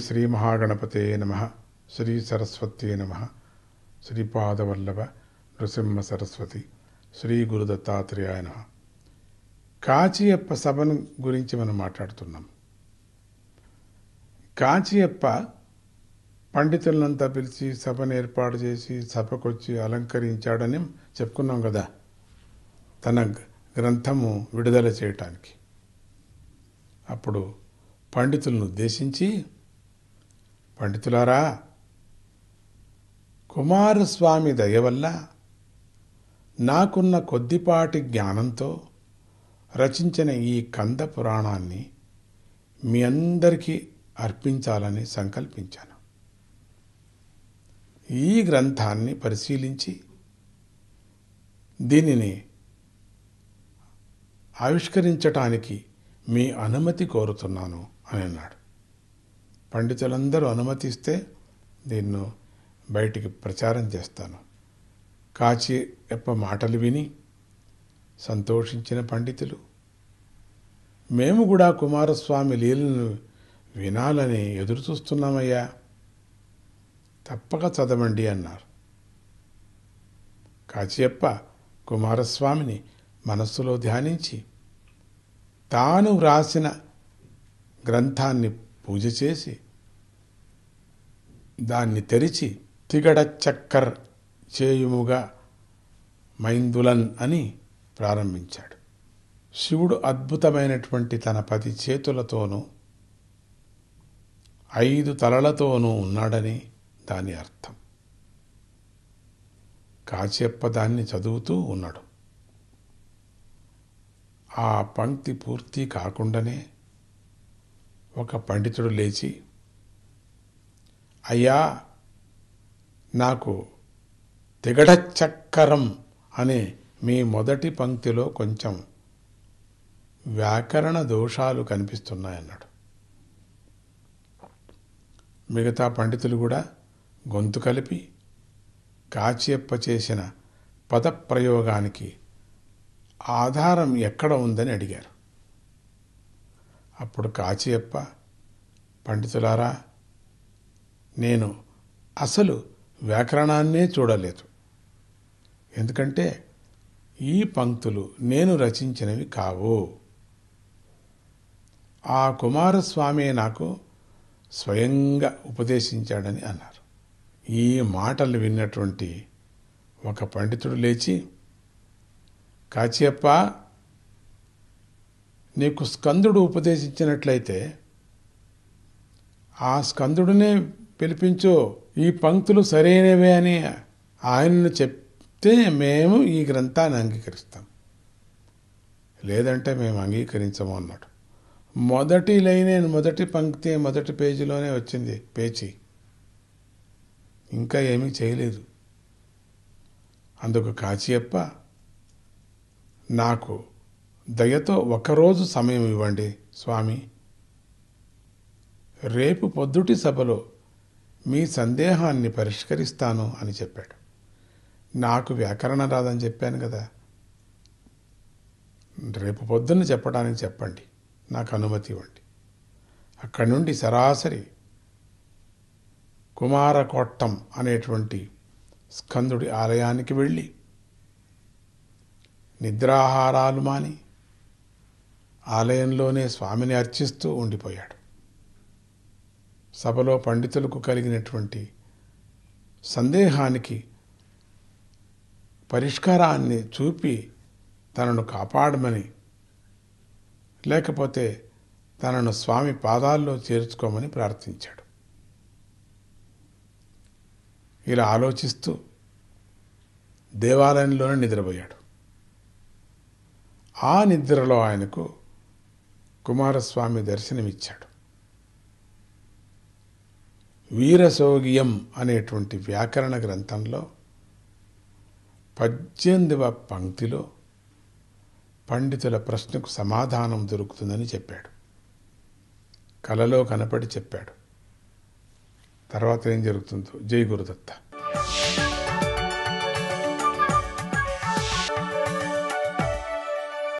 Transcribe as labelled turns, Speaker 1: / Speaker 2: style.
Speaker 1: శ్రీ మహాగణపతే నమః. శ్రీ సరస్వత్యే నమః. శ్రీపాదవల్లభ నృసింహ సరస్వతి. శ్రీ గురు దత్తాత్రేయాయ నమః. కాచియప్ప సభను గురించి మనం మాట్లాడుతున్నాం. కాచియప్ప పండితులంతా పిలిచి సభను ఏర్పాటు చేసి సభకొచ్చి అలంకరించాడని చెప్పుకున్నాం కదా, తన గ్రంథము విడుదల చేయటానికి. అప్పుడు పండితులను ఉద్దేశించి, పండితులారా, కుమారస్వామి దయ వల్ల నాకున్న కొద్దిపాటి జ్ఞానంతో రచించిన ఈ కంద పురాణాన్ని మీ అందరికీ అర్పించాలని సంకల్పించాను. ఈ గ్రంథాన్ని పరిశీలించి దీనిని ఆవిష్కరించటానికి మీ అనుమతి కోరుతున్నాను అని అన్నాడు. పండితులందరూ అనుమతిస్తే దీన్ని బయటికి ప్రచారం చేస్తాను. కాచియప్ప మాటలు విని సంతోషించిన పండితులు, మేము కూడా కుమారస్వామి లీలను వినాలని ఎదురు చూస్తున్నామయ్యా, తప్పక చదవండి అన్నారు. కాచియప్ప కుమారస్వామిని మనస్సులో ధ్యానించి తాను వ్రాసిన గ్రంథాన్ని పూజ చేసి దాన్ని తెరిచి తిగడ చక్కర్ చేయుముగా మైందులన్ అని ప్రారంభించాడు. శివుడు అద్భుతమైనటువంటి తన 10 చేతులతోనూ 5 తలలతోనూ ఉన్నాడని దాని అర్థం. కాచియప్ప దాన్ని చదువుతూ ఉన్నాడు. ఆ పంక్తి పూర్తి కాకుండానే ఒక పండితుడు లేచి, అయ్యా, నాకు తిగడ చక్కరం అనే మీ మొదటి పంక్తిలో కొంచెం వ్యాకరణ దోషాలు కనిపిస్తున్నాయన్నాడు. మిగతా పండితులు కూడా గొంతు కలిపి కాచియప్ప చేసిన పదప్రయోగానికి ఆధారం ఎక్కడ ఉందని అడిగారు. అప్పుడు కాచియప్ప, పండితులారా, నేను అసలు వ్యాకరణాన్నే చూడలేదు. ఎందుకంటే ఈ పంక్తులు నేను రచించినవి కావు. ఆ కుమారస్వామి నాకు స్వయంగా ఉపదేశించాడని అన్నారు. ఈ మాటలు విన్నటువంటి ఒక పండితుడు లేచి, కాచియప్ప, నీకు స్కందుడు ఉపదేశించినట్లయితే ఆ స్కందుడినే పిలిపించు, ఈ పంక్తులు సరైనవే అని ఆయనను చెప్తే మేము ఈ గ్రంథాన్ని అంగీకరిస్తాం, లేదంటే మేము అంగీకరించము అన్నాడు. మొదటి లైనే, మొదటి పంక్తి మొదటి పేజీలోనే వచ్చింది పేచీ, ఇంకా ఏమీ చేయలేదు. అందుకు కాచియప్ప, నాకు దయతో 1 రోజు సమయం ఇవ్వండి స్వామి, రేపు పొద్దుటి సభలో మీ సందేహాన్ని పరిష్కరిస్తాను అని చెప్పాడు. నాకు వ్యాకరణ రాదని చెప్పాను కదా, రేపు పొద్దున్న చెప్పడానికి చెప్పండి, నాకు అనుమతి ఇవ్వండి. అక్కడి నుండి సరాసరి కుమారకోట్టం అనేటువంటి స్కందుడి ఆలయానికి వెళ్ళి నిద్రాహారాలు మాని ఆలయంలోనే స్వామిని అర్చిస్తూ ఉండిపోయాడు. సభలో పండితులకు కలిగినటువంటి సందేహానికి పరిష్కారాన్ని చూపి తనను కాపాడమని, లేకపోతే తనను స్వామి పాదాల్లో చేర్చుకోమని ప్రార్థించాడు. ఇలా ఆలోచిస్తూ దేవాలయంలోనే నిద్రపోయాడు. ఆ నిద్రలో ఆయనకు కుమారస్వామి దర్శనమిచ్చాడు. వీరసోగియం అనేటువంటి వ్యాకరణ గ్రంథంలో 18వ పంక్తిలో పండితుల ప్రశ్నకు సమాధానం దొరుకుతుందని చెప్పాడు. కలలో కనపడి చెప్పాడు. తర్వాత ఏం జరుగుతుందో. జై గురుదత్త.